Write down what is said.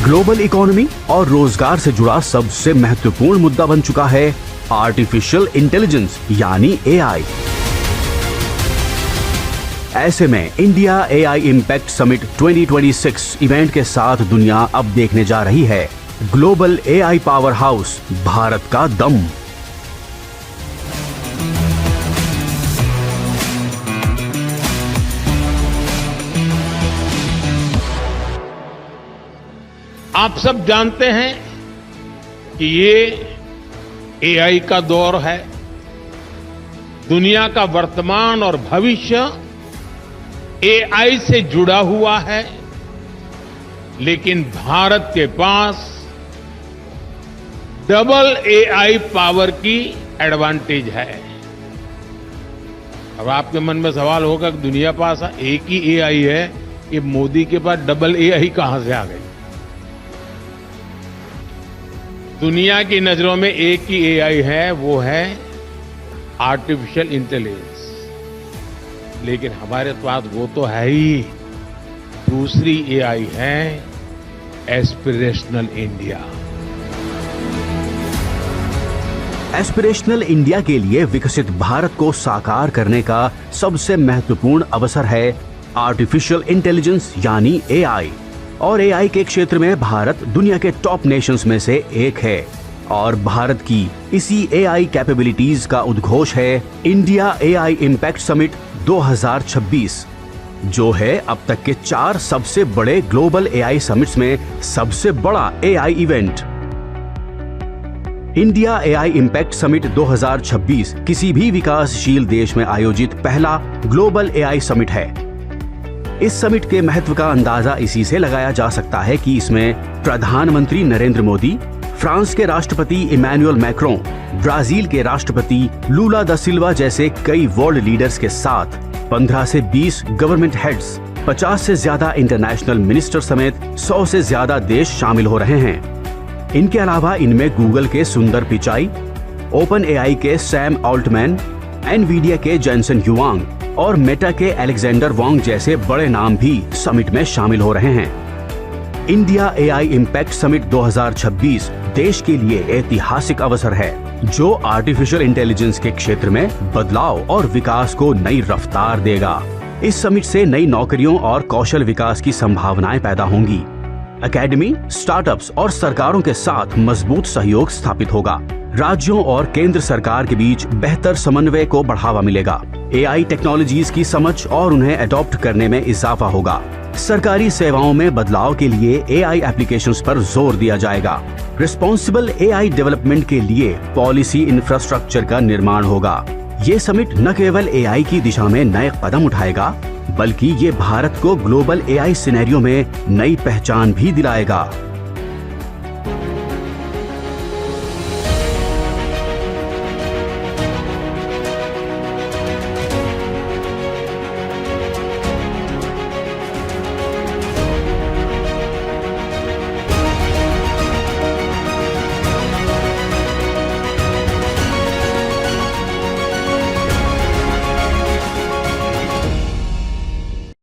Global economy और रोजगार से जुड़ा सबसे महत्वपूर्ण मुद्दा बन चुका है आर्टिफिशियल इंटेलिजेंस यानी एआई। ऐसे में India AI impact summit 2026 event के साथ दुनिया अब देखने जा रही है global AI power house Bharat का दम। आप सब जानते हैं कि ये एआई का दौर है। दुनिया का वर्तमान और भविष्य एआई से जुड़ा हुआ है, लेकिन भारत के पास डबल एआई पावर की एडवांटेज है। अब आपके मन में सवाल होगा कि दुनिया पास एक ही एआई है, ये मोदी के पास डबल एआई कहां से आ गई? दुनिया की नजरों में एक ही एआई है, वो है आर्टिफिशियल इंटेलिजेंस। लेकिन हमारे पास वो तो है ही, दूसरी एआई है एस्पिरेशनल इंडिया। एस्पिरेशनल इंडिया के लिए विकसित भारत को साकार करने का सबसे महत्वपूर्ण अवसर है आर्टिफिशियल इंटेलिजेंस यानी एआई। और एआई के क्षेत्र में भारत दुनिया के टॉप नेशंस में से एक है और भारत की इसी एआई कैपेबिलिटीज का उद्घोष है इंडिया एआई इम्पैक्ट समिट 2026, जो है अब तक के 4 सबसे बड़े ग्लोबल एआई समिट्स में सबसे बड़ा AI event. India AI impact summit 2026 किसी भी विकासशील देश में आयोजित पहला ग्लोबल एआई समिट है। इस समिट के महत्व का अंदाजा इसी से लगाया जा सकता है कि इसमें प्रधानमंत्री नरेंद्र मोदी, फ्रांस के राष्ट्रपति इमैनुअल मैक्रों, ब्राजील के राष्ट्रपति लूला दा सिल्वा जैसे कई वर्ल्ड लीडर्स के साथ 15 से 20 गवर्नमेंट हेड्स, 50 से ज्यादा इंटरनेशनल मिनिस्टर समेत 100 से ज्यादा देश शामिल हो रहे हैं। इनके अलावा इनमें गूगल के सुंदर पिचाई, ओपन एआई के सैम ऑल्टमैन, एनवीडिया के जेनसन हुआंग और मेटा के अलेक्जेंडर वांग जैसे बड़े नाम भी समिट में शामिल हो रहे हैं। इंडिया एआई इम्पैक्ट समिट 2026 देश के लिए ऐतिहासिक अवसर है, जो आर्टिफिशियल इंटेलिजेंस के क्षेत्र में बदलाव और विकास को नई रफ्तार देगा। इस समिट से नई नौकरियों और कौशल विकास की संभावनाएं पैदा होंगी। एकेडमी, स्टार्टअप्स और सरकारों के साथ मजबूत सहयोग स्थापित होगा। राज्यों और केंद्र सरकार के बीच बेहतर समन्वय को बढ़ावा मिलेगा। एआई टेक्नोलॉजीज की समझ और उन्हें अडॉप्ट करने में इजाफा होगा। सरकारी सेवाओं में बदलाव के लिए एआई एप्लीकेशंस पर जोर दिया जाएगा। रिस्पॉन्सिबल एआई डेवलपमेंट के लिए पॉलिसी इंफ्रास्ट्रक्चर का निर्माण होगा। ये समिट न केवल एआई की दिशा में नए कदम उठाएगा, बल्कि ये भारत को ग्लोबल एआई सिनेरियो में नई पहचान भी दिलाएगा।